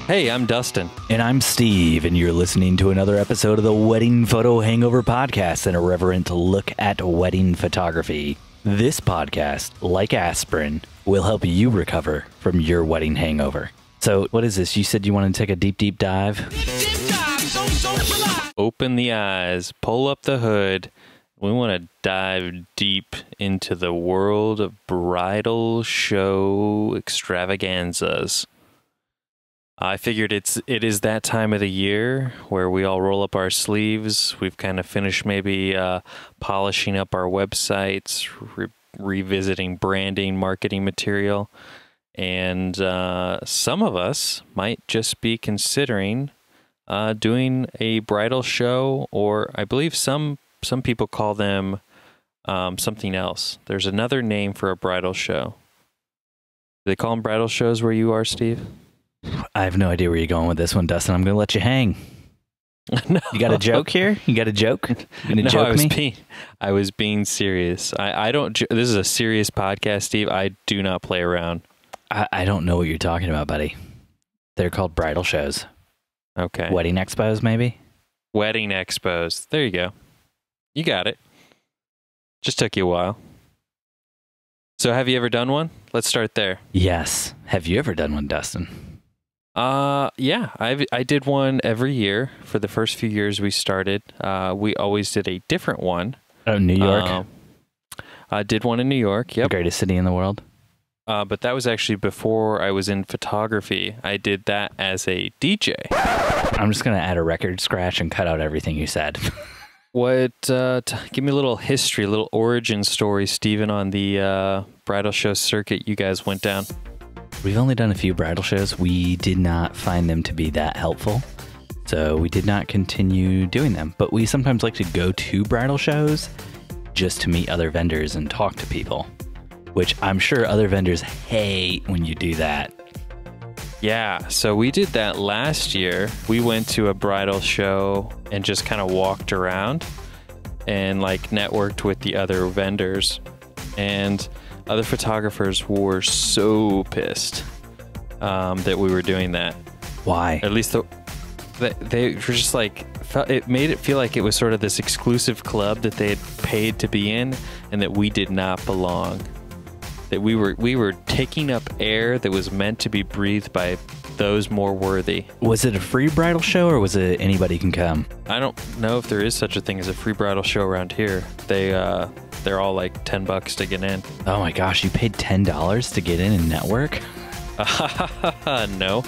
Hey, I'm Dustin. And I'm Steve, and you're listening to another episode of the Wedding Photo Hangover podcast, an irreverent look at wedding photography. This podcast, like aspirin, will help you recover from your wedding hangover. So, what is this? You said you want to take a deep dive? Open the eyes, pull up the hood. We want to dive deep into the world of bridal show extravaganzas. I figured it is that time of the year where we all roll up our sleeves. We've kind of finished maybe polishing up our websites, revisiting branding, marketing material, and some of us might just be considering doing a bridal show, or I believe some people call them something else. There's another name for a bridal show. Do they call them bridal shows where you are, Steve? I have no idea where you're going with this one, Dustin. I'm going to let you hang. No. You got a joke here? You got a joke? You going to joke me? I was being serious. I don't. This is a serious podcast, Steve. I do not play around. I don't know what you're talking about, buddy. They're called bridal shows. Okay. Wedding expos, maybe? Wedding expos. There you go. You got it. Just took you a while. So have you ever done one? Let's start there. Yes. Have you ever done one, Dustin? Yeah, I did one every year for the first few years we started. We always did a different one. Oh, New York? I did one in New York, yep. The greatest city in the world? But that was actually before I was in photography. I did that as a DJ. I'm just going to add a record scratch and cut out everything you said. What, give me a little history, a little origin story, Steven, on the bridal show circuit you guys went down. We've only done a few bridal shows. We did not find them to be that helpful, so we did not continue doing them. But we sometimes like to go to bridal shows just to meet other vendors and talk to people, which I'm sure other vendors hate when you do that. Yeah, so we did that last year. We went to a bridal show and just kind of walked around and like networked with the other vendors, and other photographers were so pissed that we were doing that. Why? At least they were just like, it made it feel like it was sort of this exclusive club that they had paid to be in, and that we did not belong. That we were taking up air that was meant to be breathed by those more worthy. Was it a free bridal show, or was it anybody can come? I don't know if there is such a thing as a free bridal show around here. They're all like $10 to get in. Oh my gosh, you paid $10 to get in and network? No.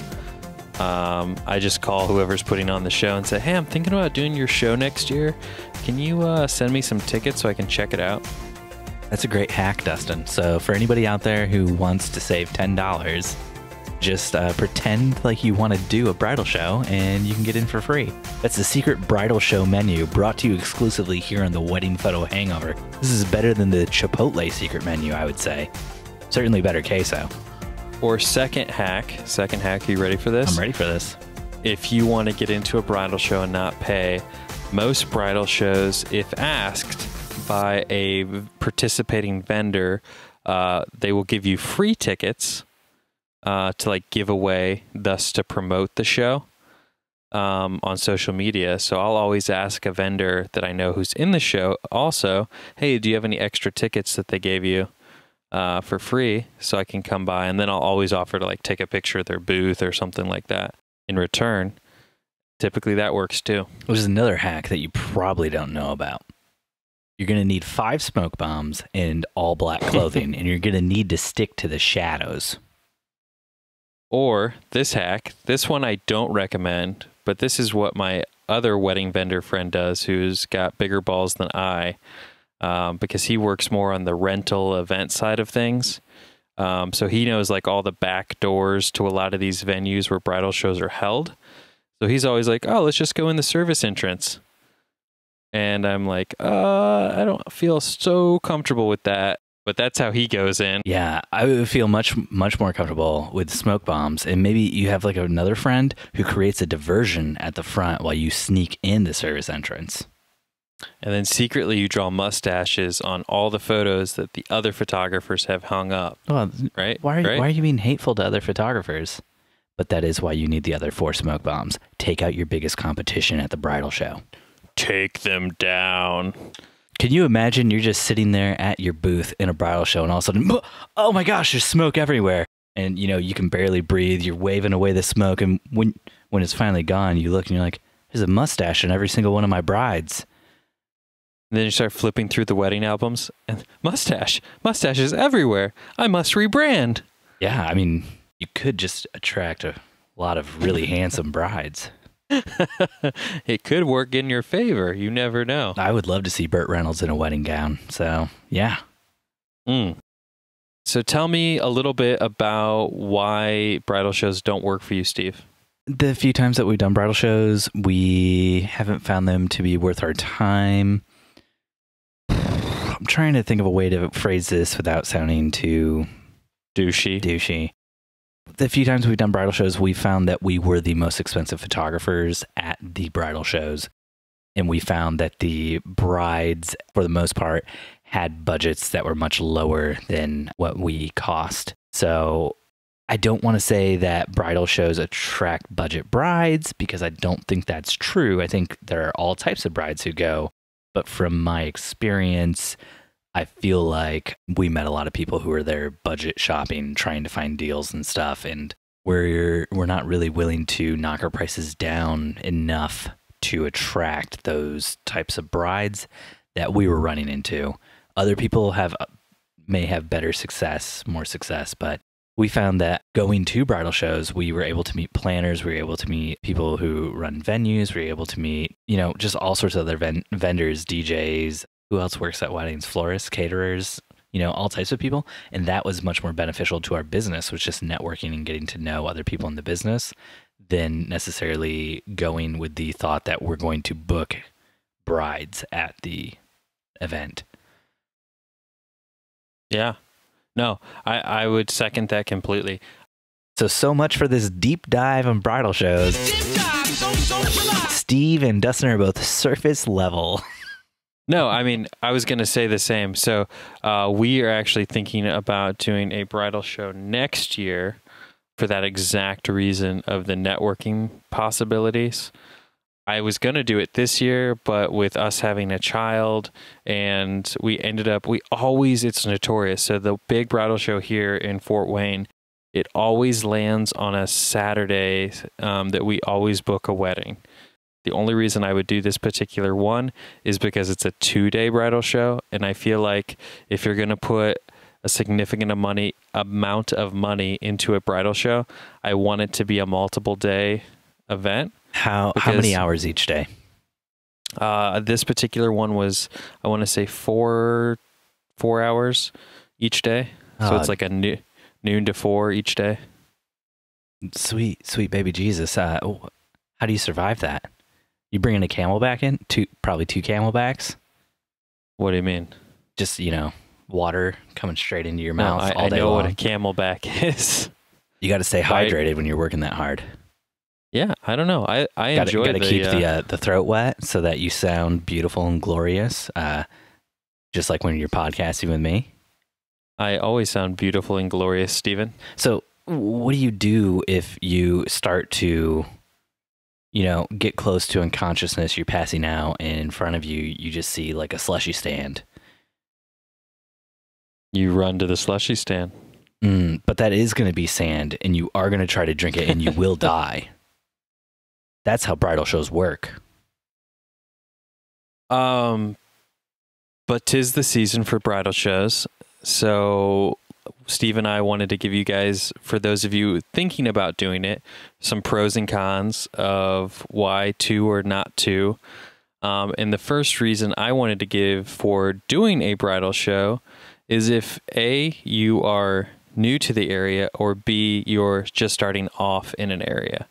I just call whoever's putting on the show and say, hey, I'm thinking about doing your show next year. Can you send me some tickets so I can check it out? That's a great hack, Dustin. So for anybody out there who wants to save $10, just pretend like you want to do a bridal show and you can get in for free. That's the secret bridal show menu brought to you exclusively here on the Wedding Photo Hangover. This is better than the Chipotle secret menu, I would say. Certainly better queso. Or second hack, are you ready for this? I'm ready for this. If you want to get into a bridal show and not pay, most bridal shows, if asked by a participating vendor, they will give you free tickets to like give away, thus to promote the show on social media. So I'll always ask a vendor that I know who's in the show also, hey, do you have any extra tickets that they gave you for free so I can come by? And then I'll always offer to like take a picture of their booth or something like that in return. Typically that works too. Which is another hack that you probably don't know about. You're going to need 5 smoke bombs and all black clothing, and you're going to need to stick to the shadows. Or this hack, this one I don't recommend, but this is what my other wedding vendor friend does, who's got bigger balls than I, because he works more on the rental event side of things. So he knows like all the back doors to a lot of these venues where bridal shows are held. So he's always like, oh, let's just go in the service entrance. And I'm like, I don't feel so comfortable with that. But that's how he goes in. Yeah, I would feel much more comfortable with smoke bombs. And maybe you have like another friend who creates a diversion at the front while you sneak in the service entrance. And then secretly you draw mustaches on all the photos that the other photographers have hung up. Well, right? Why are you being hateful to other photographers? But that is why you need the other 4 smoke bombs. Take out your biggest competition at the bridal show. Take them down. Can you imagine you're just sitting there at your booth in a bridal show and all of a sudden, oh my gosh, there's smoke everywhere. And, you can barely breathe. You're waving away the smoke. And when it's finally gone, you look and you're like, there's a mustache in every single one of my brides. And then you start flipping through the wedding albums and mustaches everywhere. I must rebrand. Yeah, I mean, you could just attract a lot of really handsome brides. It could work in your favor. You never know. I would love to see Burt Reynolds in a wedding gown. So, yeah. So tell me a little bit about why bridal shows don't work for you, Steve. The few times that we've done bridal shows, we haven't found them to be worth our time. I'm trying to think of a way to phrase this without sounding too douchey. The few times we've done bridal shows, we found that we were the most expensive photographers at the bridal shows. And we found that the brides, for the most part, had budgets that were much lower than what we cost. So I don't want to say that bridal shows attract budget brides, because I don't think that's true. I think there are all types of brides who go. But from my experience, I feel like we met a lot of people who are there budget shopping, trying to find deals and stuff, and we're not really willing to knock our prices down enough to attract those types of brides that we were running into. Other people may have better success, more success, but we found that going to bridal shows, we were able to meet planners, we were able to meet people who run venues, we were able to meet, just all sorts of other vendors, DJs, who else works at weddings, florists, caterers, all types of people. And that was much more beneficial to our business, was just networking and getting to know other people in the business than necessarily going with the thought that we're going to book brides at the event. Yeah. No, I would second that completely. So much for this deep dive on bridal shows. Steve and Dustin are both surface level. No, I mean, I was going to say the same. So we are actually thinking about doing a bridal show next year for that exact reason of the networking possibilities. I was going to do it this year, but with us having a child, and it's notorious. So the big bridal show here in Fort Wayne, it always lands on a Saturday that we always book a wedding. The only reason I would do this particular one is because it's a 2-day bridal show. And I feel like if you're going to put a significant amount of money into a bridal show, I want it to be a multiple day event. How many hours each day? This particular one was, I want to say 4 hours each day. So it's like a noon to 4 each day. Sweet baby Jesus. How do you survive that? You bringing a camelback in? Probably 2 camelbacks? What do you mean? Just, water coming straight into your mouth all day long. I know what a camelback is. You got to stay hydrated when you're working that hard. Yeah, I don't know. I enjoy Got to keep the throat wet so that you sound beautiful and glorious, just like when you're podcasting with me. I always sound beautiful and glorious, Stephen. So what do you do if you start to, get close to unconsciousness, you're passing out, and in front of you, you just see like a slushy stand? You run to the slushy stand. But that is going to be sand, and you are going to try to drink it, and you will die. That's how bridal shows work. But 'tis the season for bridal shows. So Steve and I wanted to give you guys, for those of you thinking about doing it, some pros and cons of why to or not to. And the first reason I wanted to give for doing a bridal show is if A, you are new to the area, or B, you're just starting off in an area.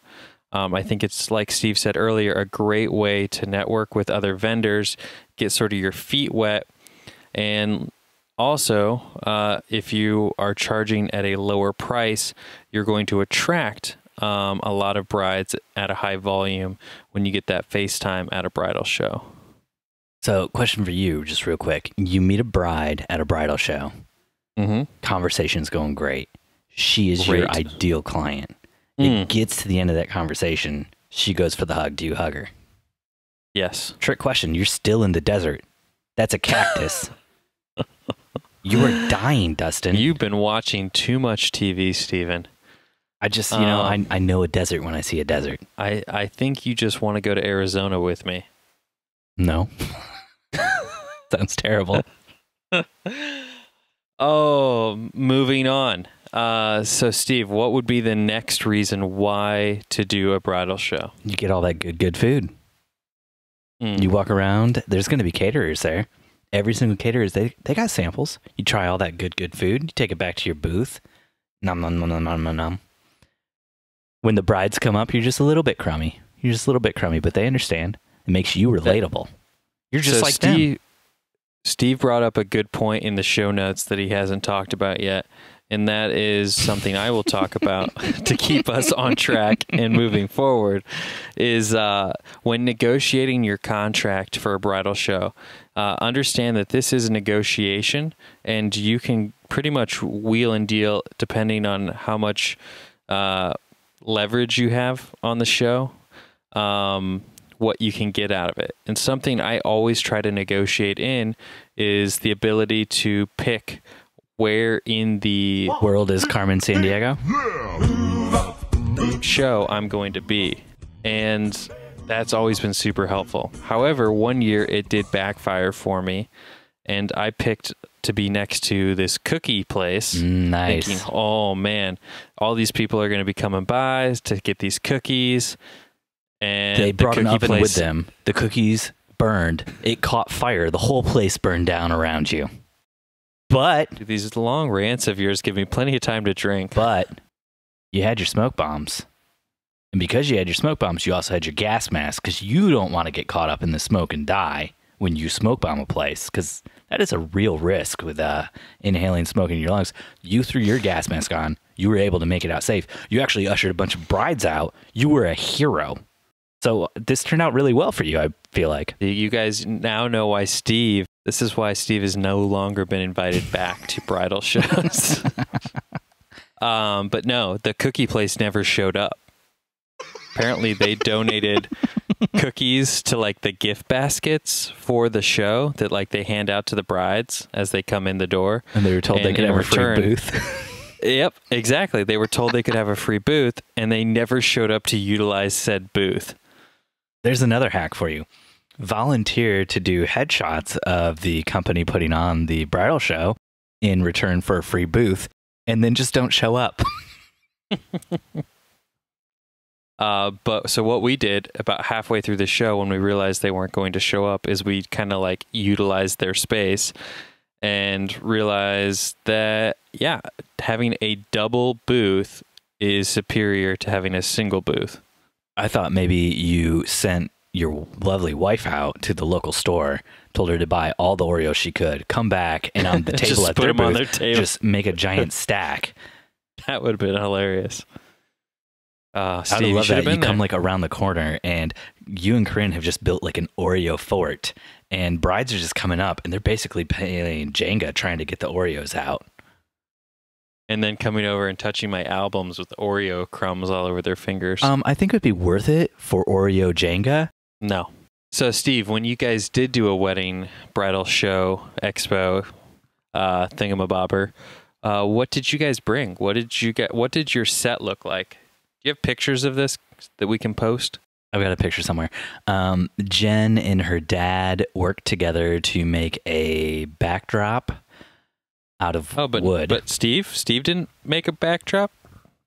I think it's, like Steve said earlier, a great way to network with other vendors, get sort of your feet wet. And also, if you are charging at a lower price, you're going to attract a lot of brides at a high volume when you get that FaceTime at a bridal show. So, question for you, just real quick. You meet a bride at a bridal show. Mm-hmm. Conversation's going great. She is your ideal client. It gets to the end of that conversation. She goes for the hug. Do you hug her? Yes. Trick question. You're still in the desert. That's a cactus. You are dying, Dustin. You've been watching too much TV, Steven. I just, I know a desert when I see a desert. I think you just want to go to Arizona with me. No. Sounds terrible. Oh, moving on. So, Steve, what would be the next reason why to do a bridal show? You get all that good food. You walk around. There's going to be caterers there. Every single caterer, they got samples. You try all that good food. You take it back to your booth. Nom, nom, nom, nom, nom, nom, nom. When the brides come up, you're just a little bit crummy. But they understand. It makes you relatable. You're just like them. Steve brought up a good point in the show notes that he hasn't talked about yet, and that is something I will talk about to keep us on track and moving forward, is when negotiating your contract for a bridal show, understand that this is a negotiation, and you can pretty much wheel and deal depending on how much leverage you have on the show, what you can get out of it. And something I always try to negotiate in is the ability to pick where in the world is Carmen Sandiego show I'm going to be. And that's always been super helpful. However, one year it did backfire for me, and I picked to be next to this cookie place. Nice. Thinking, oh man, all these people are going to be coming by to get these cookies. And they brought an oven with them. The cookies burned. It caught fire. The whole place burned down around you. But dude, these long rants of yours give me plenty of time to drink. But you had your smoke bombs. And because you had your smoke bombs, you also had your gas mask, because you don't want to get caught up in the smoke and die when you smoke bomb a place, because that is a real risk with inhaling smoke in your lungs. You threw your gas mask on. You were able to make it out safe. You actually ushered a bunch of brides out. You were a hero. So this turned out really well for you, I feel like. You guys now know why this is why Steve has no longer been invited back to bridal shows. But no, the cookie place never showed up. Apparently they donated cookies to like the gift baskets for the show that like they hand out to the brides as they come in the door. And they were told they could have a free booth. Yep, exactly. They were told they could have a free booth, and they never showed up to utilize said booth. There's another hack for you. Volunteer to do headshots of the company putting on the bridal show in return for a free booth, and then just don't show up. But so what we did about halfway through the show, when we realized they weren't going to show up, is we kind of like utilized their space and realized that, yeah, having a double booth is superior to having a single booth. I thought maybe you sent your lovely wife out to the local store, told her to buy all the Oreos she could, come back, and on the table at their booth, on their table, just make a giant stack. That would have been hilarious. Steve, I would love that. You come like around the corner, and you and Corinne have just built like an Oreo fort, and brides are just coming up, and they're basically playing Jenga, trying to get the Oreos out. And then coming over and touching my albums with Oreo crumbs all over their fingers. I think it would be worth it for Oreo Jenga. No. So, Steve, when you guys did do a wedding, bridal show, expo, thingamabobber, what did you guys bring? What did your set look like? Do you have pictures of this that we can post? I've got a picture somewhere. Jen and her dad worked together to make a backdrop out of wood. But Steve didn't make a backdrop?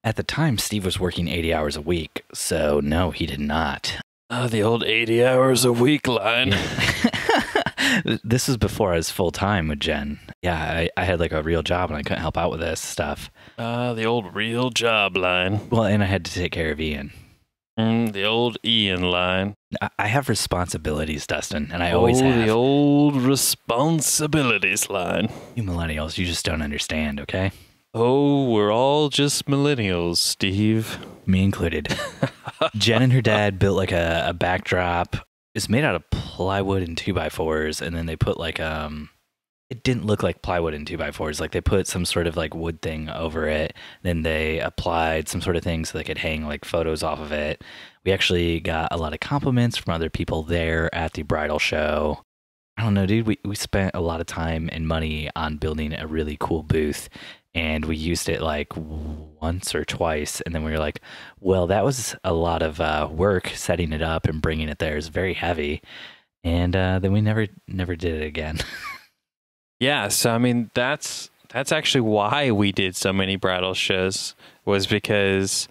At the time, Steve was working 80 hours a week, so no, he did not. Oh, the old 80 hours a week line. Yeah. This was before I was full-time with Jen. Yeah, I had like a real job, and I couldn't help out with this stuff. The old real job line. Well, and I had to take care of Ian. The old Ian line. I have responsibilities, Dustin, and I always have. The old responsibilities line. You millennials, you just don't understand, okay? Oh, we're all just millennials, Steve. Me included. Jen and her dad built like a backdrop. It's made out of plywood and 2x4s, and then they put like It didn't look like plywood in 2x4s. Like they put some sort of like wood thing over it. Then they applied some sort of thing so they could hang like photos off of it. We actually got a lot of compliments from other people there at the bridal show. I don't know, dude. We spent a lot of time and money on building a really cool booth, and we used it like once or twice. And then we were like, well, that was a lot of work setting it up and bringing it there. It's very heavy. And then we never did it again. Yeah, so I mean that's actually why we did so many bridal shows, was because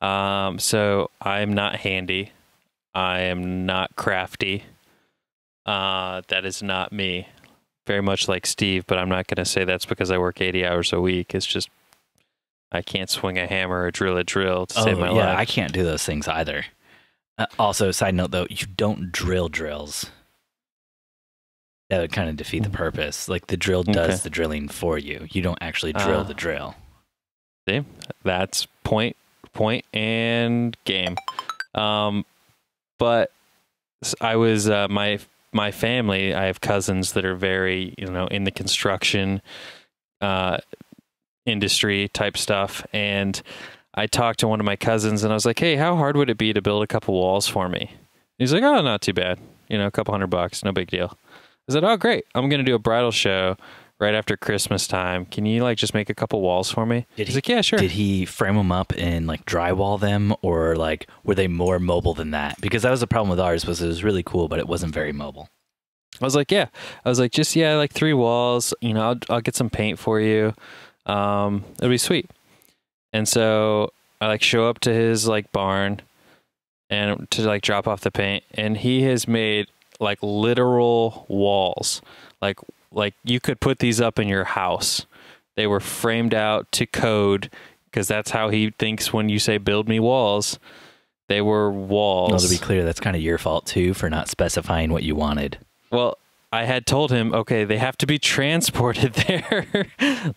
so I'm not handy. I am not crafty. That is not me. Very much like Steve, but I'm not going to say that's because I work 80 hours a week. It's just I can't swing a hammer or drill a drill to save my life. I can't do those things either. Also, side note though, you don't drill drills. That would kind of defeat the purpose. Like the drill does the drilling for you. You don't actually drill the drill. See, that's point and game. But I was my family. I have cousins that are very in the construction industry type stuff, and I talked to one of my cousins and I was like, "Hey, how hard would it be to build a couple walls for me?" He's like, "Oh, not too bad. A couple $100, no big deal." I said, "Oh, great. I'm going to do a bridal show right after Christmas time. Can you just make a couple walls for me?" He's like, "Yeah, sure." Did he frame them up and drywall them, or were they more mobile than that? Because that was the problem with ours, was it was really cool, but it wasn't very mobile. I was like, "Yeah." I was like, "Just, yeah, 3 walls, I'll get some paint for you. It'll be sweet." And so I show up to his barn and to drop off the paint, and he has made literal walls. Like you could put these up in your house. They were framed out to code, because that's how he thinks when you say build me walls. They were walls. Well, to be clear, that's kind of your fault too for not specifying what you wanted. Well, I had told him, okay, they have to be transported there,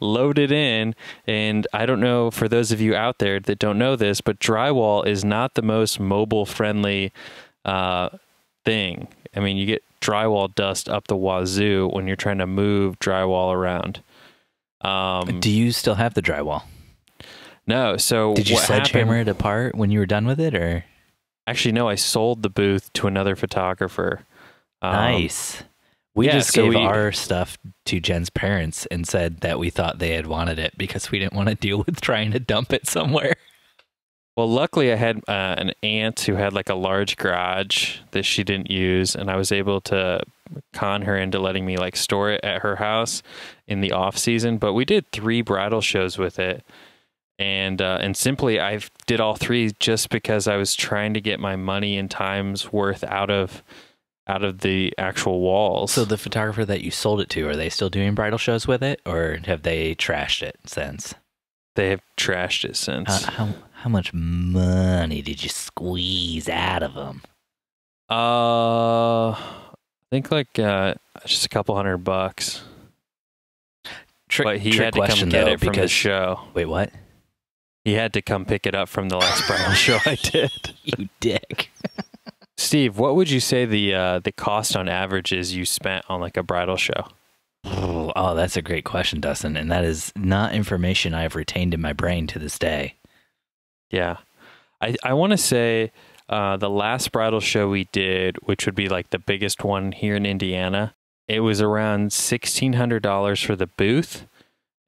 loaded in. And I don't know, for those of you out there that don't know this, but drywall is not the most mobile friendly thing. I mean, you get drywall dust up the wazoo when you're trying to move drywall around. Do you still have the drywall? No. So did you sledgehammer it apart when you were done with it, or? Actually, no. I sold the booth to another photographer. Nice. We just gave our stuff to Jen's parents and said that we thought they had wanted it because we didn't want to deal with trying to dump it somewhere. Well, luckily I had an aunt who had a large garage that she didn't use, and I was able to con her into letting me store it at her house in the off season. But we did 3 bridal shows with it, and simply I did all 3 just because I was trying to get my money and time's worth out of the actual walls. So the photographer that you sold it to, are they still doing bridal shows with it, or have they trashed it since? They have trashed it since. How much money did you squeeze out of them? I think just a couple $100. But he had to come get it from the show. Wait, what? He had to come pick it up from the last bridal show I did. You dick. Steve, what would you say the cost on average is you spent on a bridal show? Oh, that's a great question, Dustin. And that is not information I have retained in my brain to this day. Yeah. I want to say the last bridal show we did, which would be the biggest one here in Indiana, it was around $1,600 for the booth.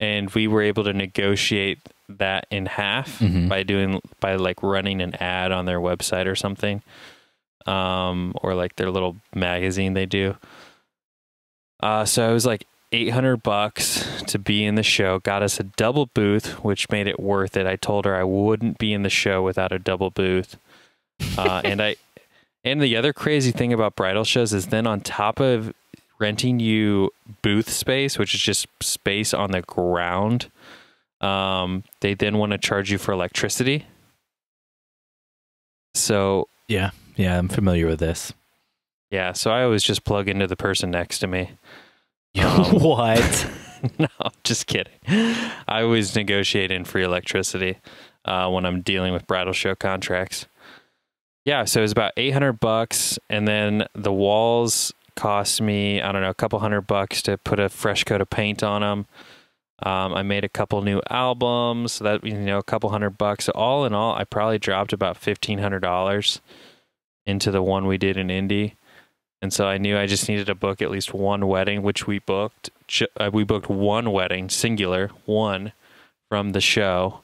And we were able to negotiate that in half by running an ad on their website or something. Or their little magazine they do. So it was $800 to be in the show. Got us a double booth, which made it worth it. I told her I wouldn't be in the show without a double booth. And the other crazy thing about bridal shows is then on top of renting you booth space, which is just space on the ground, they then want to charge you for electricity. So yeah, I'm familiar with this. Yeah, so I always just plug into the person next to me. What? No, just kidding. I always negotiate in free electricity when I'm dealing with bridal show contracts. Yeah, so it was about $800, and then the walls cost me, I don't know, a couple $100 to put a fresh coat of paint on them. I made a couple new albums, so that, a couple $100. So all in all, I probably dropped about $1,500 into the one we did in Indy. And so I knew I just needed to book at least one wedding, which we booked. We booked one wedding, singular, one, from the show.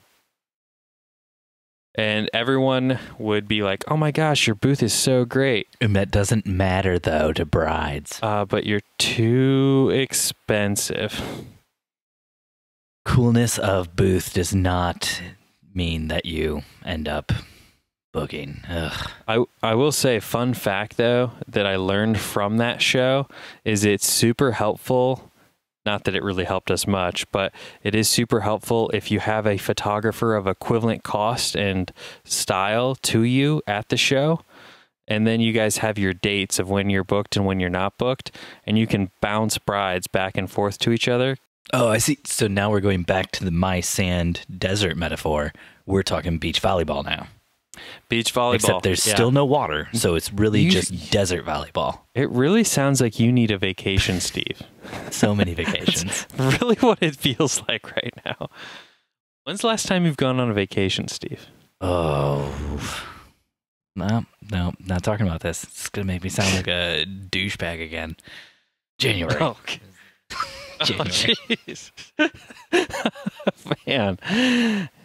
And everyone would be like, oh my gosh, your booth is so great. And that doesn't matter, though, to brides. But you're too expensive. Coolness of booth does not mean that you end up booking. Ugh. I will say, fun fact, though, that I learned from that show is it's super helpful. Not that it really helped us much, but it is super helpful if you have a photographer of equivalent cost and style to you at the show. And then you guys have your dates of when you're booked and when you're not booked. And you can bounce brides back and forth to each other. Oh, I see. So now we're going back to the my sand desert metaphor. We're talking beach volleyball now. Beach volleyball. Except there's still no water, so it's really just desert volleyball. It really sounds like you need a vacation, Steve. So many vacations. That's really what it feels like right now. When's the last time you've gone on a vacation, Steve? Oh, no, not talking about this. It's going to make me sound like a douchebag again. January. Oh, jeez. Man,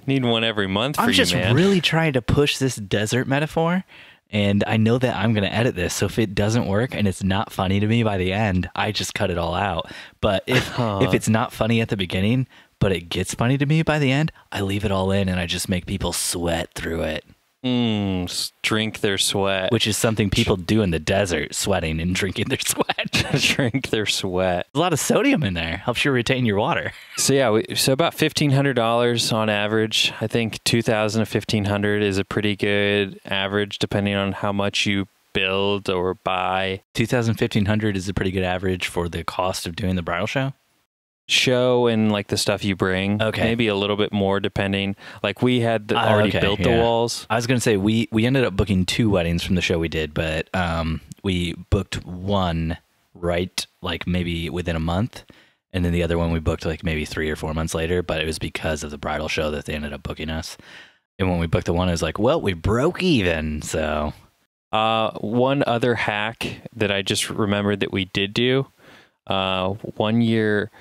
need one every month for I'm you, just man. really trying to push this desert metaphor, and I know that I'm going to edit this, so if it doesn't work and it's not funny to me by the end, I just cut it all out. But if it's not funny at the beginning, but it gets funny to me by the end, I leave it all in and I just make people sweat through it. Drink their sweat. Which is something people do in the desert, sweating and drinking their sweat. Drink their sweat. There's a lot of sodium in there. Helps you retain your water. So yeah, so about $1,500 on average. I think $2,000 to $1,500 is a pretty good average, depending on how much you build or buy. $2,000, $1,500 is a pretty good average for the cost of doing the bridal show and like the stuff you bring. Okay. Maybe a little bit more depending. Like we had already built the walls. I was going to say we ended up booking 2 weddings from the show we did, but we booked one right like maybe within a month, and then the other one we booked like maybe 3 or 4 months later, but it was because of the bridal show that they ended up booking us. And when we booked the one, it was like, well, we broke even. So one other hack that I just remembered that we did do, one year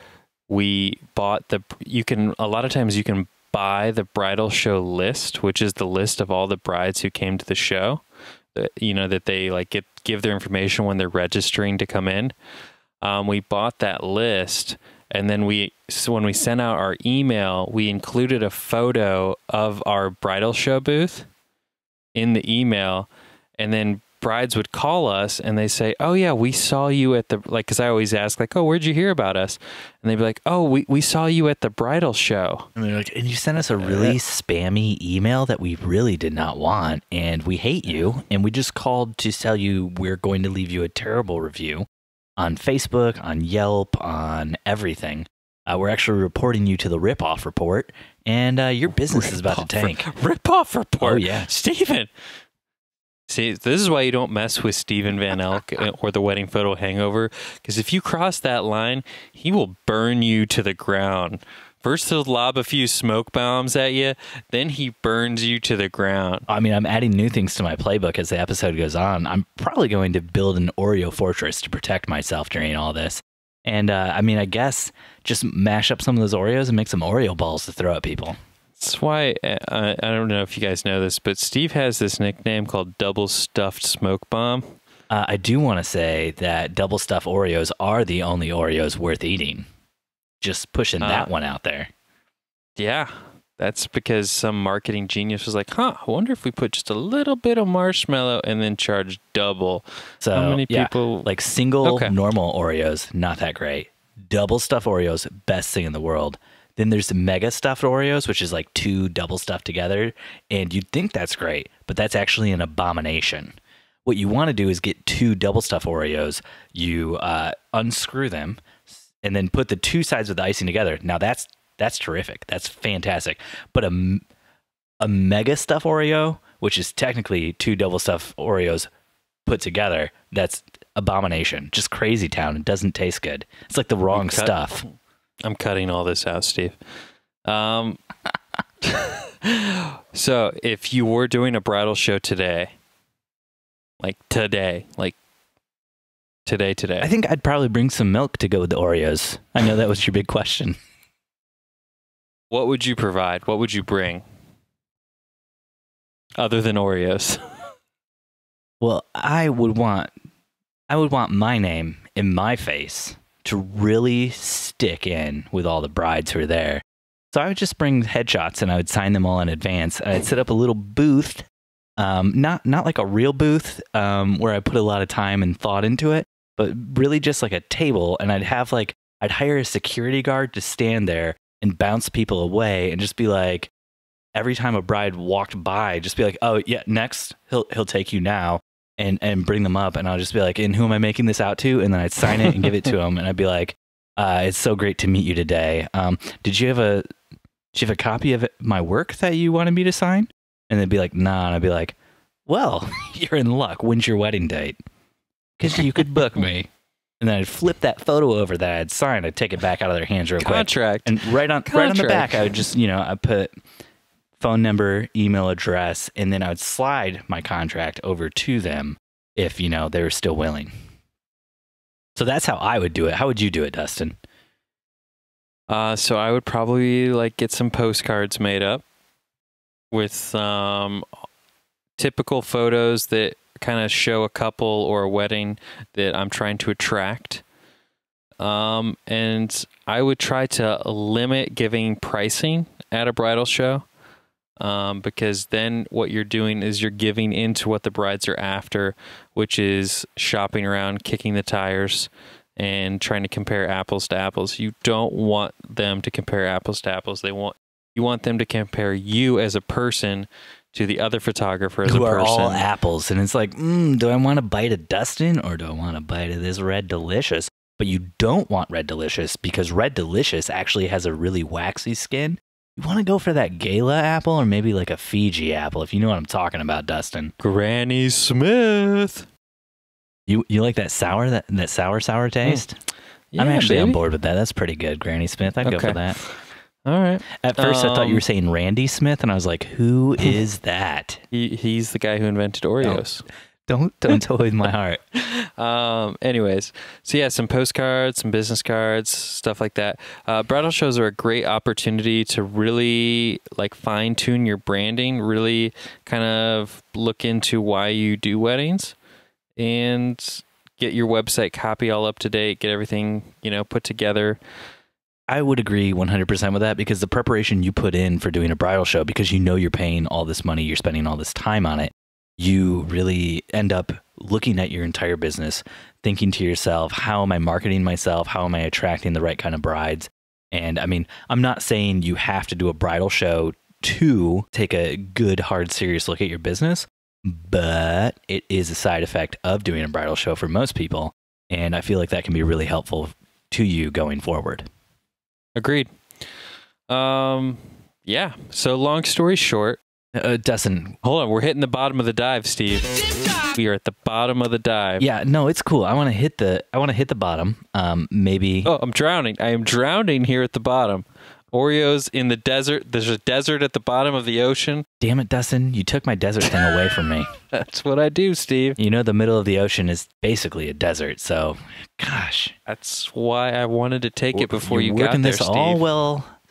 we bought a lot of times you can buy the bridal show list, which is the list of all the brides who came to the show, that they like give their information when they're registering to come in. We bought that list, and then when we sent out our email, we included a photo of our bridal show booth in the email, and then brides would call us and they say, oh yeah, we saw you at the, like, cause I always ask like, oh, where'd you hear about us? And they'd be like, oh, we saw you at the bridal show. And they're like, and you sent us a really spammy email that we really did not want. And we hate you. And we just called to tell you we're going to leave you a terrible review on Facebook, on Yelp, on everything. We're actually reporting you to the Rip-Off Report, and your business is about to tank. Rip-Off Report? Oh, yeah. Steven. See, this is why you don't mess with Steven Van Elk or the Wedding Photo Hangover, because if you cross that line, he will burn you to the ground. First, he'll lob a few smoke bombs at you, then he burns you to the ground. I mean, I'm adding new things to my playbook as the episode goes on. I'm probably going to build an Oreo fortress to protect myself during all this. And, I mean, I guess just mash up some of those Oreos and make some Oreo balls to throw at people. That's why, I don't know if you guys know this, but Steve has this nickname called Double Stuffed Smoke Bomb. I do want to say that double stuffed Oreos are the only Oreos worth eating. Just pushing that one out there. Yeah, that's because some marketing genius was like, I wonder if we put just a little bit of marshmallow and then charge double. So, how many people... like single normal Oreos, not that great. Double stuffed Oreos, best thing in the world. Then there's the mega stuffed Oreos, which is like 2 double stuffed together. And you'd think that's great, but that's actually an abomination. What you want to do is get 2 double stuffed Oreos. You unscrew them and then put the 2 sides of the icing together. Now that's terrific. That's fantastic. But a mega stuffed Oreo, which is technically 2 double stuffed Oreos put together, that's abomination. Just crazy town. It doesn't taste good. It's like the wrong stuff. I'm cutting all this out, Steve. So if you were doing a bridal show today, like today, I think I'd probably bring some milk to go with the Oreos. I know that was your big question. what would you provide? What would you bring? Other than Oreos. Well, I would want my name in my face to really stick in with all the brides who are there. So I would just bring headshots and I would sign them all in advance. I'd set up a little booth, not like a real booth where I put a lot of time and thought into it, but really just like a table. And I'd hire a security guard to stand there and bounce people away and just be like, every time a bride walked by, just be like, oh yeah, next he'll take you now, and bring them up, and I'll just be like, and who am I making this out to? And then I'd sign it and give it to him, and I'd be like, it's so great to meet you today. Did you have a copy of my work that you wanted me to sign? And they'd be like, nah, and I'd be like, well, you're in luck. When's your wedding date? Because you could book me. And then I'd flip that photo over that I'd signed. I'd take it back out of their hands real quick. And right on the back, I would just, I put phone number, email address, and then I would slide my contract over to them if, they were still willing. So that's how I would do it. How would you do it, Dustin? So I would probably get some postcards made up with typical photos that kind of show a couple or a wedding that I'm trying to attract. And I would try to limit giving pricing at a bridal show. Because then what you're doing is you're giving into what the brides are after, which is shopping around, kicking the tires, and trying to compare apples to apples. You don't want them to compare apples to apples. You want them to compare you as a person to the other photographer as a person. Who are all apples. And it's like, do I want a bite of Dustin or do I want a bite of this Red Delicious? But you don't want Red Delicious because Red Delicious actually has a really waxy skin. You want to go for that Gala apple or maybe like a Fiji apple, if you know what I'm talking about, Dustin. Granny Smith. You like that sour taste? Yeah, I'm actually on board with that. That's pretty good, Granny Smith. I'd go for that. All right. At first, I thought you were saying Randy Smith, and I was like, who is that? He's the guy who invented Oreos. Don't toy with my heart. Anyways, so yeah, some postcards, some business cards, stuff like that. Bridal shows are a great opportunity to really fine tune your branding, really kind of look into why you do weddings, and get your website copy all up to date, get everything, put together. I would agree 100% with that because the preparation you put in for doing a bridal show, because you're paying all this money, you're spending all this time on it, you really end up looking at your entire business, thinking to yourself, how am I marketing myself? How am I attracting the right kind of brides? And I mean, I'm not saying you have to do a bridal show to take a good, hard, serious look at your business, but it is a side effect of doing a bridal show for most people. And I feel like that can be really helpful to you going forward. Agreed. Yeah. So long story short, Dustin, hold on. We're hitting the bottom of the dive, Steve. We are at the bottom of the dive. Yeah, no, it's cool. I want to hit the bottom. Maybe. Oh, I'm drowning. I am drowning here at the bottom. Oreos in the desert. There's a desert at the bottom of the ocean. Damn it, Dustin. You took my desert thing away from me. That's what I do, Steve. The middle of the ocean is basically a desert. So, gosh. That's why I wanted to take it before you got there, working this Steve.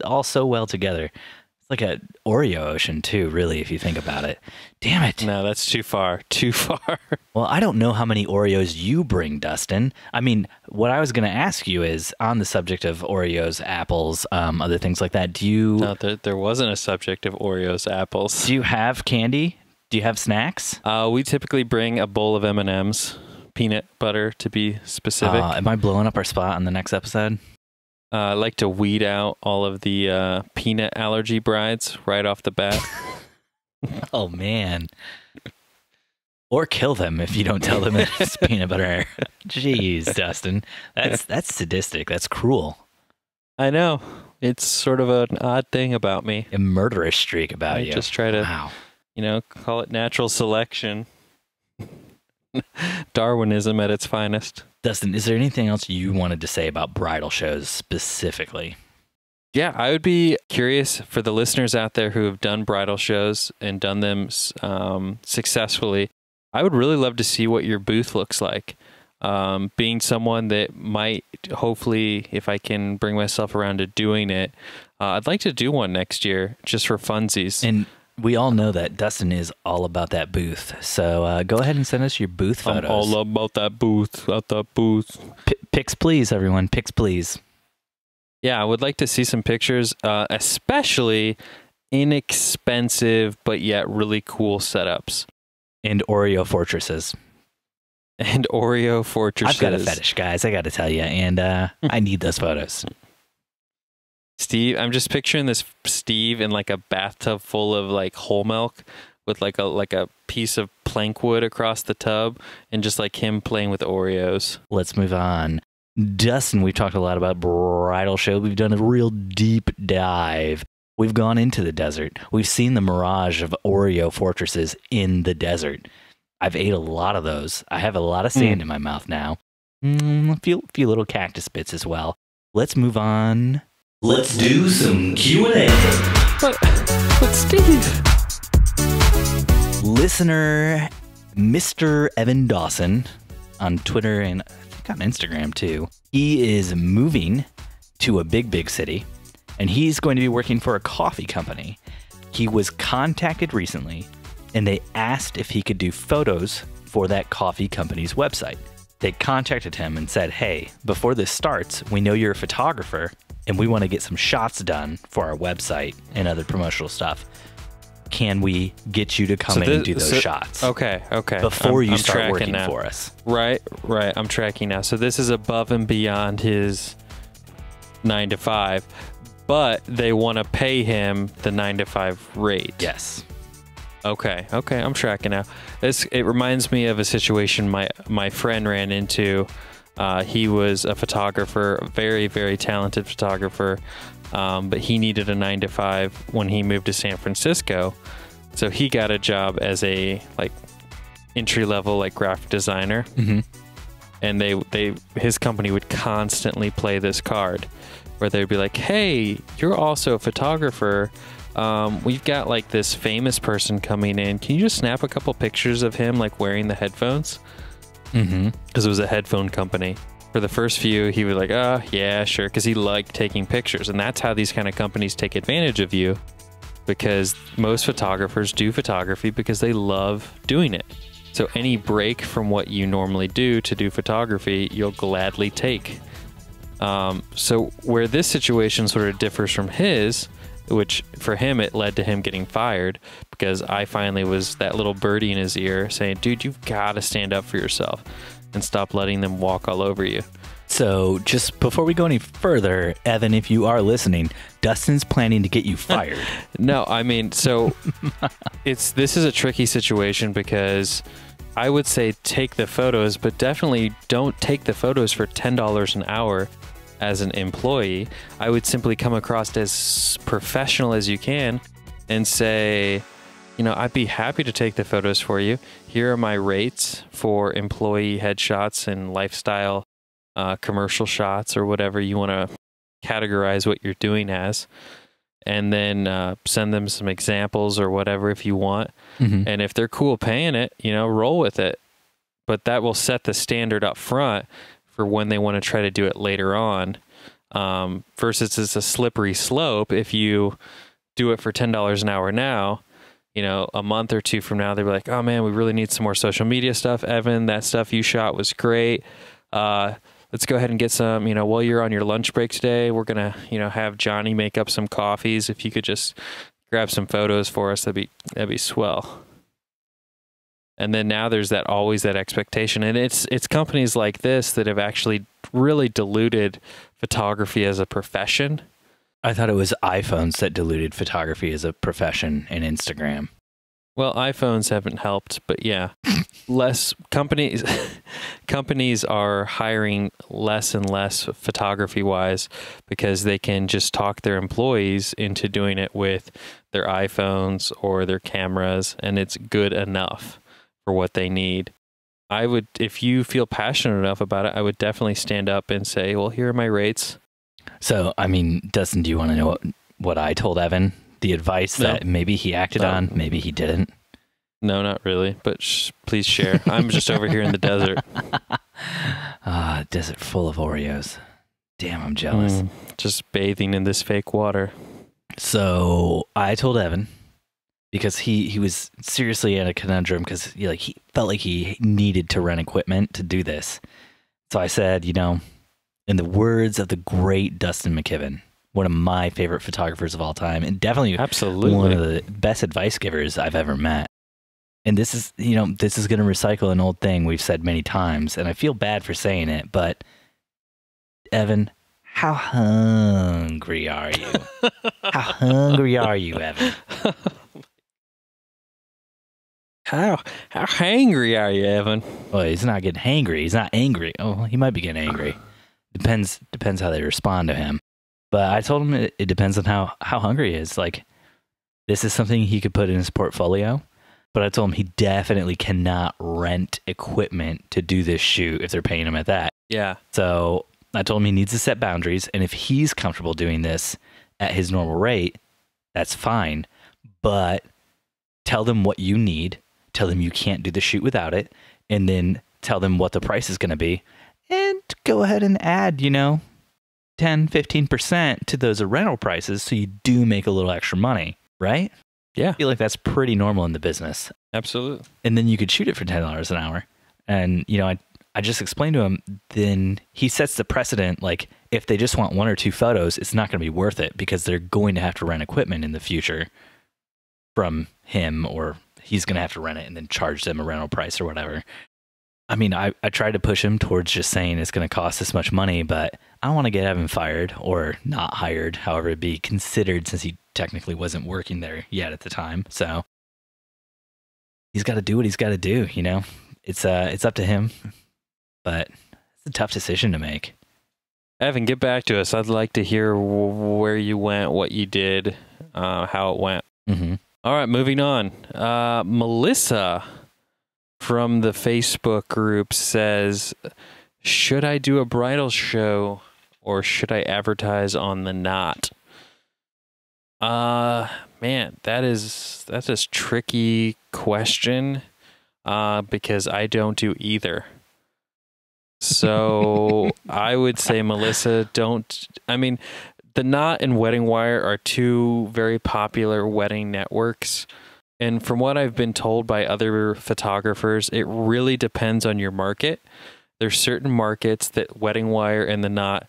all so well together. It's like a Oreo ocean too, really, if you think about it. Damn it. No, that's too far. Too far. Well, I don't know how many Oreos you bring, Dustin. I mean, what I was going to ask you is, on the subject of Oreos, apples, other things like that, No, there wasn't a subject of Oreos, apples. Do you have candy? Do you have snacks? We typically bring a bowl of M&Ms, peanut butter to be specific. Am I blowing up our spot on the next episode? I like to weed out all of the peanut allergy brides right off the bat. Oh, man. Or kill them if you don't tell them it's peanut butter. Jeez, Dustin. That's sadistic. That's cruel. I know. It's sort of an odd thing about me. A murderous streak about you. I just try to, call it natural selection. Darwinism at its finest. Dustin, is there anything else you wanted to say about bridal shows specifically? Yeah, I would be curious for the listeners out there who have done bridal shows and done them successfully. I would really love to see what your booth looks like. Being someone that might, hopefully, if I can bring myself around to doing it, I'd like to do one next year just for funsies. And we all know that Dustin is all about that booth. So go ahead and send us your booth photos. I'm all about that booth. Pics, please, everyone. Pics, please. Yeah, I would like to see some pictures, especially inexpensive but yet really cool setups. And Oreo fortresses. And Oreo fortresses. I've got a fetish, guys. I got to tell you. And I need those photos. Steve, I'm just picturing this Steve in like a bathtub full of like whole milk with like a piece of plank wood across the tub and just like him playing with Oreos. Let's move on. Dustin, we've talked a lot about bridal show. We've done a real deep dive. We've gone into the desert. We've seen the mirage of Oreo fortresses in the desert. I've ate a lot of those. I have a lot of sand in my mouth now. A few little cactus bits as well. Let's move on. Let's do some Q&A. But Steve. Listener Mr. Evan Dawson on Twitter and I think on Instagram too. He is moving to a big city and he's going to be working for a coffee company. He was contacted recently and they asked if he could do photos for that coffee company's website. They contacted him and said, hey, before this starts, we know you're a photographer and we want to get some shots done for our website and other promotional stuff. Can we get you to come in and do those shots? Okay. Before you start working for us. Right. I'm tracking now. So this is above and beyond his 9 to 5, but they want to pay him the 9 to 5 rate. Yes. Okay, I'm tracking now. It reminds me of a situation my friend ran into. He was a photographer, a very, very talented photographer, but he needed a 9 to 5 when he moved to San Francisco. So he got a job as a like entry level like graphic designer, and his company would constantly play this card, where they'd be like, "Hey, you're also a photographer. We've got like this famous person coming in. Can you just snap a couple pictures of him like wearing the headphones?" Because it was a headphone company. For the first few, he was like, "Oh, yeah, sure," because he liked taking pictures. And that's how these kind of companies take advantage of you, because most photographers do photography because they love doing it. So any break from what you normally do to do photography, you'll gladly take. So where this situation sort of differs from his, which for him, it led to him getting fired, because I finally was that little birdie in his ear saying, "Dude, you've got to stand up for yourself and stop letting them walk all over you." So just before we go any further, Evan, if you are listening, Dustin's planning to get you fired. No, I mean, so this is a tricky situation, because I would say take the photos, but definitely don't take the photos for $10 an hour. As an employee, I would simply come across as professional as you can and say, I'd be happy to take the photos for you. Here are my rates for employee headshots and lifestyle commercial shots, or whatever you want to categorize what you're doing as. And then send them some examples or whatever if you want. And if they're cool paying it, roll with it. But that will set the standard up front for when they want to try to do it later on. Versus it's a slippery slope. If you do it for $10 an hour now, a month or two from now, they'll be like, "Oh man, we really need some more social media stuff. Evan, that stuff you shot was great. Let's go ahead and get some, while you're on your lunch break today, we're going to, have Johnny make up some coffees. If you could just grab some photos for us, that'd be swell." And then now there's always that expectation. And it's companies like this that have actually really diluted photography as a profession. I thought it was iPhones that diluted photography as a profession and Instagram. Well, iPhones haven't helped, but yeah. Less companies are hiring less and less photography wise, because they can just talk their employees into doing it with their iPhones or their cameras, and it's good enough for what they need. I would, if you feel passionate enough about it, I would definitely stand up and say, well, here are my rates. So, I mean, Dustin, do you want to know what I told Evan? The advice that maybe he acted on, maybe he didn't? No, not really, but please share. I'm just over here in the desert. Desert full of Oreos. Damn, I'm jealous. Just bathing in this fake water. So I told Evan, because he was seriously in a conundrum, because he felt like he needed to rent equipment to do this. So I said, in the words of the great Dustin McKibben, one of my favorite photographers of all time, and definitely one of the best advice givers I've ever met. And this is, this is going to recycle an old thing we've said many times, and I feel bad for saying it, but Evan, how hungry are you? How hungry are you, Evan? How hangry are you, Evan? Well, he's not getting hangry. He's not angry. Oh, he might be getting angry. Depends how they respond to him. But I told him it depends on how hungry he is. Like, this is something he could put in his portfolio. But I told him he definitely cannot rent equipment to do this shoot if they're paying him at that. Yeah. So I told him he needs to set boundaries. And if he's comfortable doing this at his normal rate, that's fine. But tell them what you need. Tell them you can't do the shoot without it. And then tell them what the price is going to be. And go ahead and add, 10, 15% to those rental prices so you do make a little extra money, right? Yeah. I feel like that's pretty normal in the business. Absolutely. And then you could shoot it for $10 an hour. And, I just explained to him, then he sets the precedent, like, if they just want 1 or 2 photos, it's not going to be worth it because they're going to have to rent equipment in the future from him, or he's going to have to rent it and then charge them a rental price or whatever. I mean, I tried to push him towards just saying it's going to cost this much money, but I don't want to get Evan fired or not hired, however it be considered, since he technically wasn't working there yet at the time. So he's got to do what he's got to do, It's up to him, but it's a tough decision to make. Evan, get back to us. I'd like to hear where you went, what you did, how it went. Mm-hmm. All right, moving on. Melissa from the Facebook group says, should I do a bridal show or should I advertise on the Knot? Man, that's a tricky question because I don't do either. So I would say, Melissa, the Knot and Wedding Wire are 2 very popular wedding networks. And from what I've been told by other photographers, it really depends on your market. There's certain markets that Wedding Wire and the Knot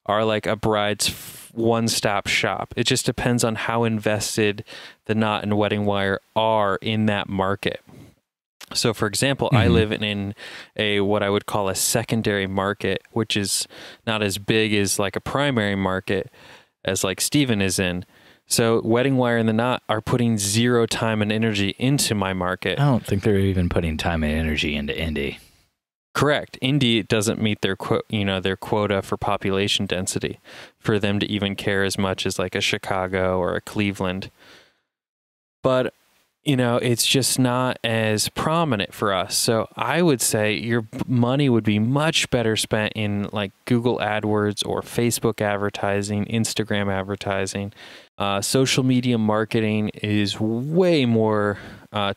are like a bride's one-stop shop. It just depends on how invested the Knot and Wedding Wire are in that market. So, for example, I live in a what I would call a secondary market, which is not as big as like a primary market as like Steven is in. So Wedding Wire and the Knot are putting 0 time and energy into my market. I don't think they're even putting time and energy into Indy. Correct. Indy doesn't meet their quota for population density for them to even care as much as like a Chicago or a Cleveland. But it's just not as prominent for us. So I would say your money would be much better spent in like Google AdWords or Facebook advertising, Instagram advertising. Social media marketing is way more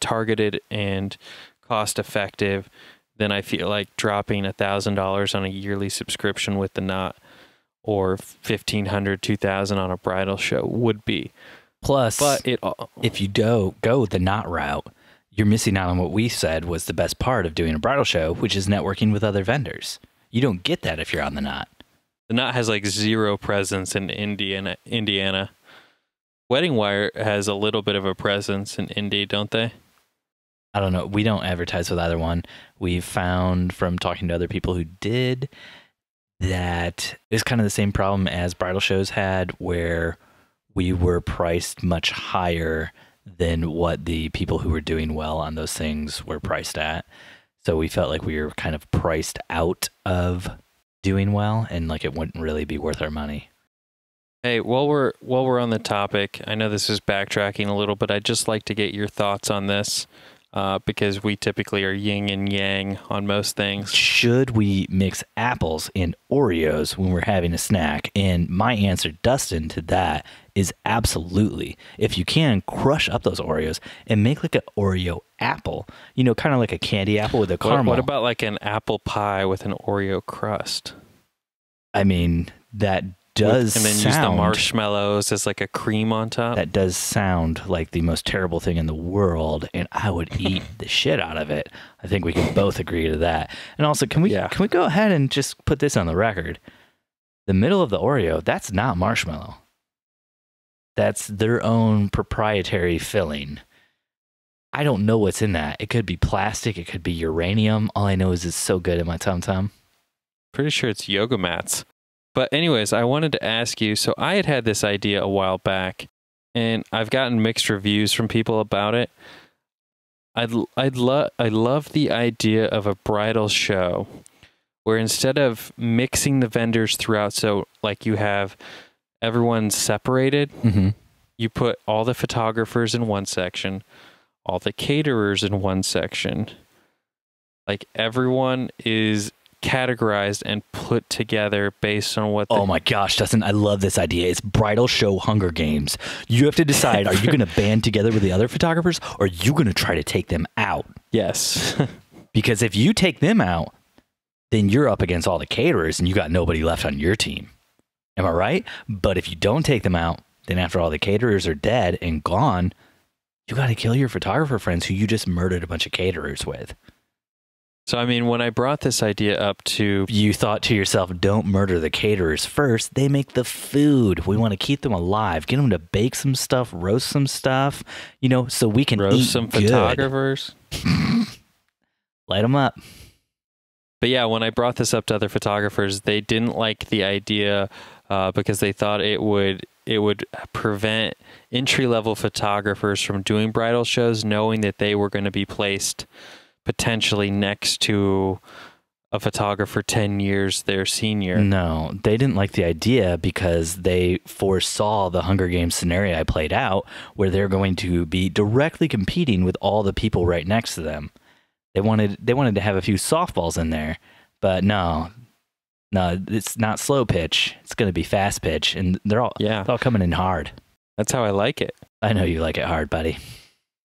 targeted and cost effective than I feel like dropping $1,000 on a yearly subscription with the Knot or $1,500, $2,000 on a bridal show would be. Plus, if you go the Knot route, you're missing out on what we said was the best part of doing a bridal show, which is networking with other vendors. You don't get that if you're on the Knot. The Knot has like 0 presence in Indiana. Wedding Wire has a little bit of a presence in Indy, don't they? I don't know. We don't advertise with either one. We've found from talking to other people who did that it's kind of the same problem as bridal shows had, where we were priced much higher than what the people who were doing well on those things were priced at. So we felt like we were kind of priced out of doing well, and like it wouldn't really be worth our money. Hey, while we're on the topic, I know this is backtracking a little, but I'd just like to get your thoughts on this. because we typically are yin and yang on most things. Should we mix apples and Oreos when we're having a snack? And my answer, Dustin, to that is absolutely. If you can, crush up those Oreos and make like an Oreo apple, you know, kind of like a candy apple with a caramel. What about like an apple pie with an Oreo crust? I mean, that does and then sound, use the marshmallows as like a cream on top. That does sound like the most terrible thing in the world, and I would eat the shit out of it. I think we can both agree to that. And also, can we go ahead and just put this on the record? The middle of the Oreo, that's not marshmallow. That's their own proprietary filling. I don't know what's in that. It could be plastic. It could be uranium. All I know is it's so good in my tum-tum. Pretty sure it's yoga mats. But anyways, I wanted to ask you, so I had this idea a while back, and I've gotten mixed reviews from people about it. I love the idea of a bridal show where instead of mixing the vendors throughout, so like you have everyone separated, you put all the photographers in one section, all the caterers in one section. Like everyone is categorized and put together based on what oh my gosh, Dustin, I love this idea. It's bridal show Hunger Games. You have to decide, are you going to band together with the other photographers, or are you going to try to take them out? Yes. Because if you take them out, then you're up against all the caterers and you got nobody left on your team. Am I right? But if you don't take them out, then after all the caterers are dead and gone, you got to kill your photographer friends who you just murdered a bunch of caterers with. So, I mean, when I brought this idea up to... You thought to yourself, don't murder the caterers first. They make the food. We want to keep them alive. Get them to bake some stuff, roast some stuff, you know, so we can roast eat some good. Photographers. Light them up. But yeah, when I brought this up to other photographers, they didn't like the idea because they thought it would prevent entry-level photographers from doing bridal shows, knowing that they were going to be placed potentially next to a photographer 10 years their senior. No, they didn't like the idea because they foresaw the Hunger Games scenario I played out where they're going to be directly competing with all the people right next to them. They wanted to have a few softballs in there, but no, it's not slow pitch. It's going to be fast pitch, and they're all coming in hard. That's how I like it. I know you like it hard, buddy.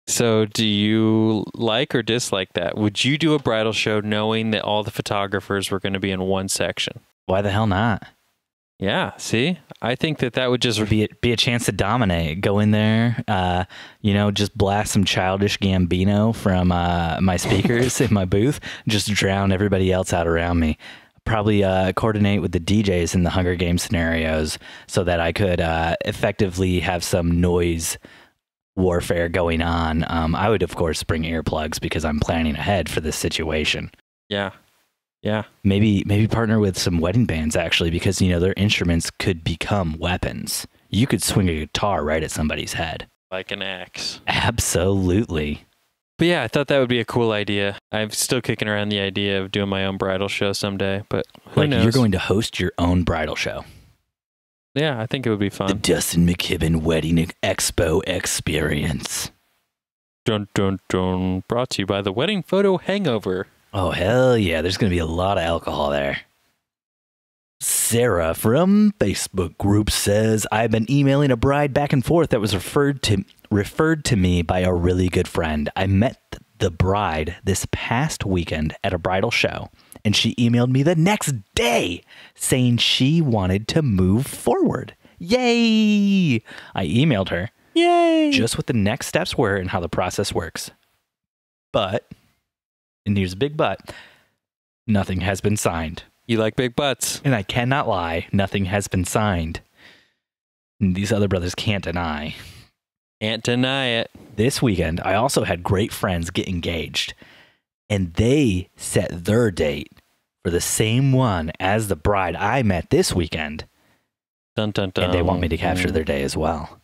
So do you like or dislike that? Would you do a bridal show knowing that all the photographers were going to be in one section? Why the hell not? Yeah, see? I think that would just be a chance to dominate. Go in there, just blast some Childish Gambino from my speakers in my booth, just drown everybody else out around me. Probably coordinate with the DJs in the Hunger Games scenarios so that I could effectively have some noise warfare going on. I would, of course, bring earplugs because I'm planning ahead for this situation. Yeah. Maybe partner with some wedding bands, actually, because, you know, their instruments could become weapons. You could swing a guitar right at somebody's head. Like an axe. Absolutely. But yeah, I thought that would be a cool idea. I'm still kicking around the idea of doing my own bridal show someday, but who knows? You're going to host your own bridal show. Yeah, I think it would be fun. The Dustin McKibben Wedding Expo Experience. Dun, dun, dun. Brought to you by the Wedding Photo Hangover. Oh, hell yeah. There's going to be a lot of alcohol there. Sarah from Facebook group says, I've been emailing a bride back and forth that was referred to me by a really good friend. I met the bride this past weekend at a bridal show, and she emailed me the next day saying she wanted to move forward. Yay! I emailed her. Yay! Just what the next steps were and how the process works. But, and here's a big but, nothing has been signed. You like big butts. And I cannot lie, nothing has been signed. And these other brothers can't deny. Can't deny it. This weekend, I also had great friends get engaged. And they set their date for the same one as the bride I met this weekend. Dun, dun, dun. And they want me to capture their day as well.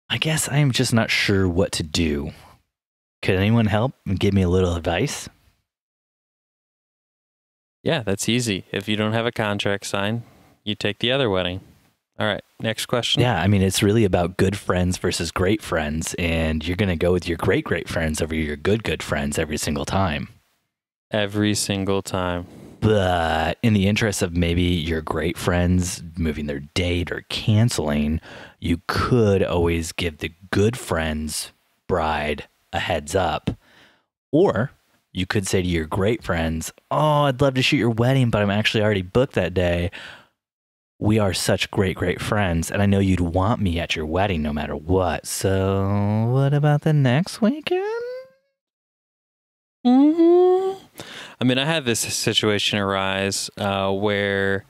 I guess I am just not sure what to do. Could anyone help and give me a little advice? Yeah, that's easy. If you don't have a contract signed, you take the other wedding. All right, next question. Yeah, I mean, it's really about good friends versus great friends, and you're going to go with your great friends over your good friends every single time. Every single time. But in the interest of maybe your great friends moving their date or canceling, you could always give the good friend's bride a heads up. Or you could say to your great friends, oh, I'd love to shoot your wedding, but I'm actually already booked that day. We are such great friends, and I know you'd want me at your wedding no matter what. So what about the next weekend? I mean, I had this situation arise where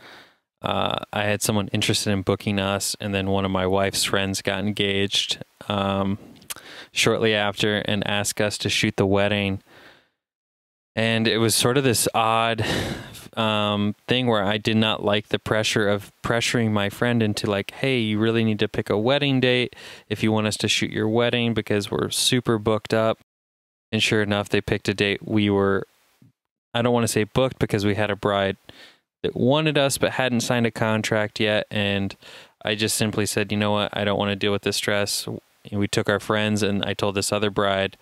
I had someone interested in booking us, and then one of my wife's friends got engaged shortly after and asked us to shoot the wedding. And it was sort of this odd thing where I did not like the pressure of pressuring my friend into like, hey, you really need to pick a wedding date if you want us to shoot your wedding because we're super booked up. And sure enough, they picked a date. We were, I don't want to say booked because we had a bride that wanted us but hadn't signed a contract yet. And I just simply said, you know what, I don't want to deal with this stress. And we took our friends, and I told this other bride,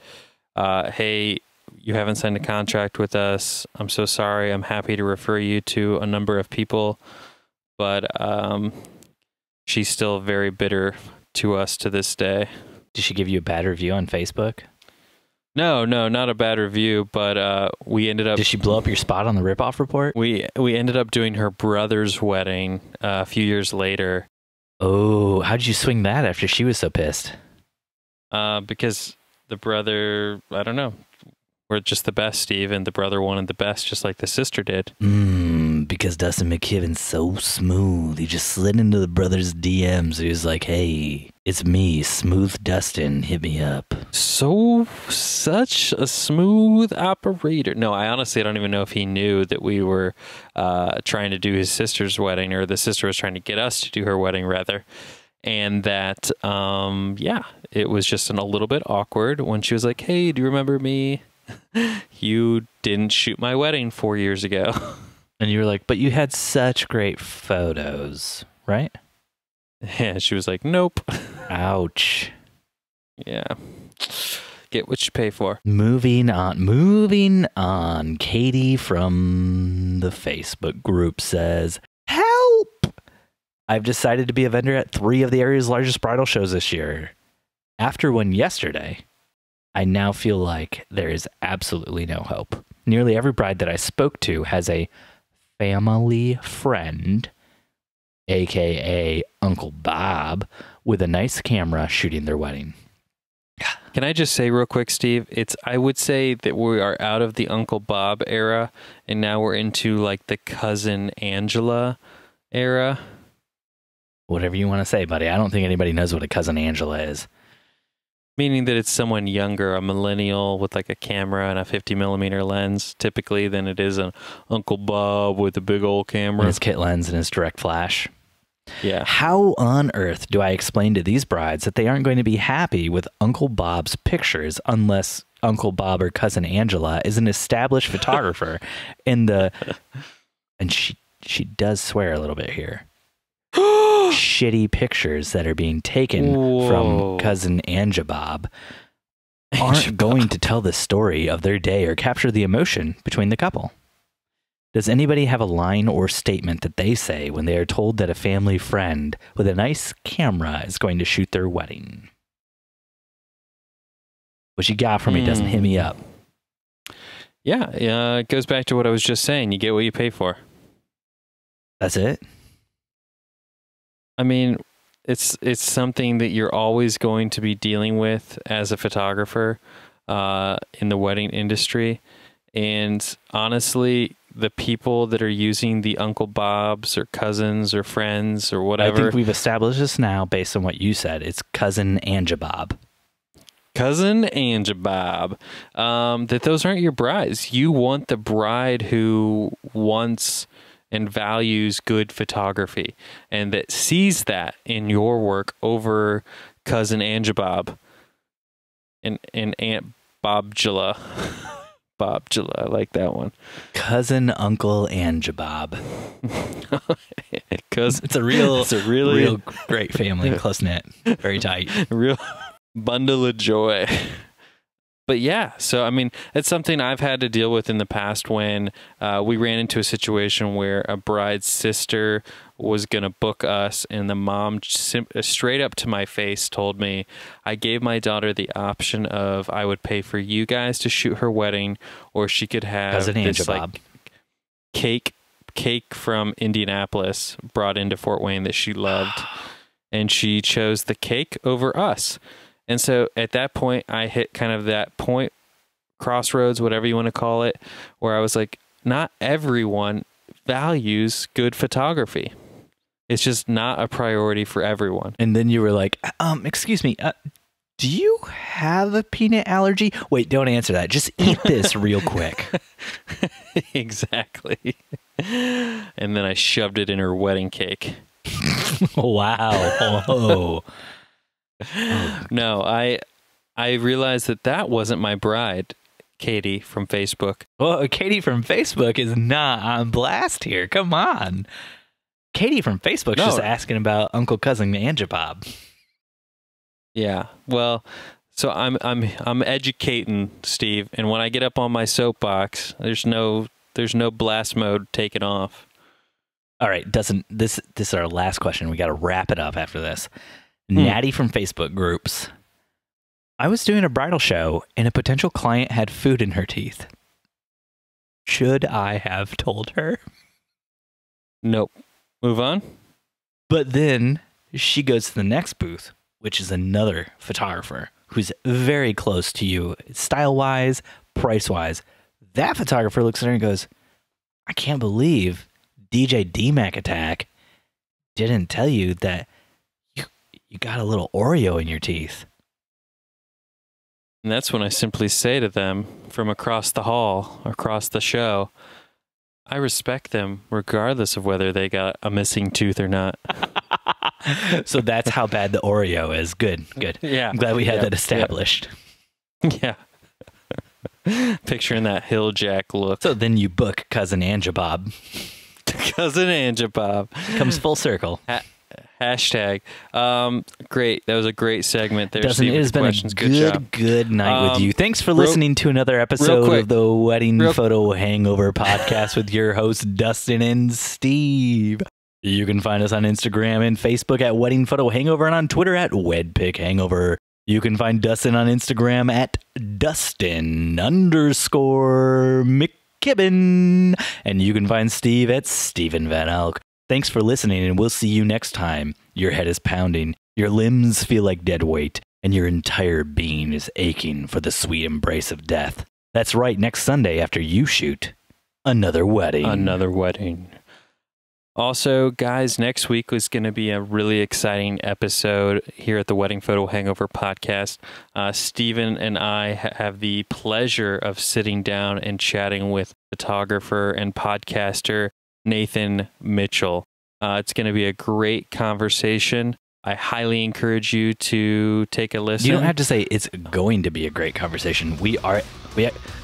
hey, you haven't signed a contract with us. I'm so sorry. I'm happy to refer you to a number of people, but she's still very bitter to us to this day. Did she give you a bad review on Facebook? No, not a bad review, but we ended up... Did she blow up your spot on the ripoff report? We ended up doing her brother's wedding a few years later. Oh, how'd you swing that after she was so pissed? Because the brother, I don't know. We're just the best, Steve, and the brother wanted the best, just like the sister did. Because Dustin McKibben's so smooth. He just slid into the brother's DMs. He was like, hey, it's me, Smooth Dustin. Hit me up. Such a smooth operator. No, I honestly don't even know if he knew that we were trying to do his sister's wedding, or the sister was trying to get us to do her wedding, rather. And that, it was just a little bit awkward when she was like, hey, do you remember me? You didn't shoot my wedding 4 years ago. And you were like, but you had such great photos, right? Yeah, she was like, nope. Ouch. Yeah. Get what you pay for. Moving on. Katie from the Facebook group says, help! I've decided to be a vendor at 3 of the area's largest bridal shows this year. After one yesterday, I now feel like there is absolutely no hope. Nearly every bride that I spoke to has a family friend, aka Uncle Bob, with a nice camera shooting their wedding. Can I just say real quick, Steve? I would say that we are out of the Uncle Bob era, and now we're into like the cousin Angela era. Whatever you want to say, buddy. I don't think anybody knows what a cousin Angela is. Meaning that it's someone younger, a millennial with like a camera and a 50mm lens, typically, than it is an Uncle Bob with a big old camera. And his kit lens and his direct flash. Yeah. How on earth do I explain to these brides that they aren't going to be happy with Uncle Bob's pictures unless Uncle Bob or cousin Angela is an established photographer and she does swear a little bit here. Shitty pictures that are being taken from cousin Ange-Bob aren't going to tell the story of their day or capture the emotion between the couple. Does anybody have a line or statement that they say when they are told that a family friend with a nice camera is going to shoot their wedding? What you got for me doesn't hit me up. Yeah, it goes back to what I was just saying. You get what you pay for. That's it? I mean, it's something that you're always going to be dealing with as a photographer in the wedding industry. And honestly, the people that are using the Uncle Bobs or cousins or friends or whatever. I think we've established this now based on what you said. It's cousin Ange-Bob. Cousin Ange-Bob. That those aren't your brides. You want the bride who wants and values good photography and that sees that in your work over cousin Ange-Bob and Aunt Bobjula. Bob. I like that one. Cousin Uncle Ange-Bob. It's a real great family, close knit, very tight, real bundle of joy. But yeah, so I mean, it's something I've had to deal with in the past when we ran into a situation where a bride's sister was going to book us, and the mom straight up to my face told me, I gave my daughter the option of I would pay for you guys to shoot her wedding, or she could have this like cake from Indianapolis brought into Fort Wayne that she loved, and she chose the cake over us. And so at that point, I hit kind of that point, crossroads, whatever you want to call it, where I was like, not everyone values good photography. It's just not a priority for everyone. And then you were like, excuse me, do you have a peanut allergy? Wait, don't answer that. Just eat this real quick. Exactly. And then I shoved it in her wedding cake. Wow. Oh. No, I realized that wasn't my bride, Katie from Facebook. Well, Katie from Facebook is not on blast here. Come on. Katie from Facebook's just asking about Uncle Cousin Ange-Bob. Yeah. Well, so I'm educating Steve, and when I get up on my soapbox, there's no blast mode taken off. All right, Dustin, this is our last question. We got to wrap it up after this. Natty from Facebook groups. I was doing a bridal show and a potential client had food in her teeth. Should I have told her? Nope. Move on. But then she goes to the next booth, which is another photographer who's very close to you, style-wise, price-wise. That photographer looks at her and goes, I can't believe DJ D-Mac Attack didn't tell you that you got a little Oreo in your teeth. And that's when I simply say to them from across the hall, across the show, I respect them regardless of whether they got a missing tooth or not. So that's how bad the Oreo is. Good. Yeah. I'm glad we had that established. Yeah. Picturing that hill jack look. So then you book Cousin Ange-Bob. Cousin Ange-Bob. Comes full circle. Hashtag. Great. That was a great segment there. Dustin, it has been a good night with you. Thanks for listening to another episode of the Wedding Photo Hangover podcast with your hosts, Dustin and Steve. You can find us on Instagram and Facebook at Wedding Photo Hangover and on Twitter at WedPic Hangover. You can find Dustin on Instagram at Dustin_McKibben. And you can find Steve at Steven Van Elk. Thanks for listening, and we'll see you next time. Your head is pounding, your limbs feel like dead weight, and your entire being is aching for the sweet embrace of death. That's right, next Sunday after you shoot another wedding. Another wedding. Also, guys, next week was going to be a really exciting episode here at the Wedding Photo Hangover podcast. Steven and I have the pleasure of sitting down and chatting with photographer and podcaster Nathan Mitchell. It's going to be a great conversation. I highly encourage you to take a listen. You don't have to say it's going to be a great conversation. We have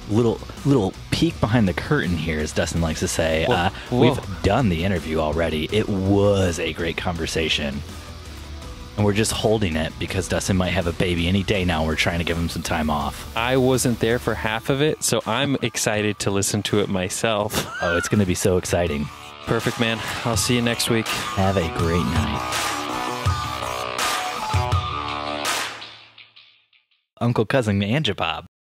little peek behind the curtain here, as Dustin likes to say. We've done the interview already. It was a great conversation. And we're just holding it because Dustin might have a baby any day now. We're trying to give him some time off. I wasn't there for half of it, so I'm excited to listen to it myself. Oh, it's going to be so exciting. Perfect, man. I'll see you next week. Have a great night. Uncle Cousin Ange-Bob.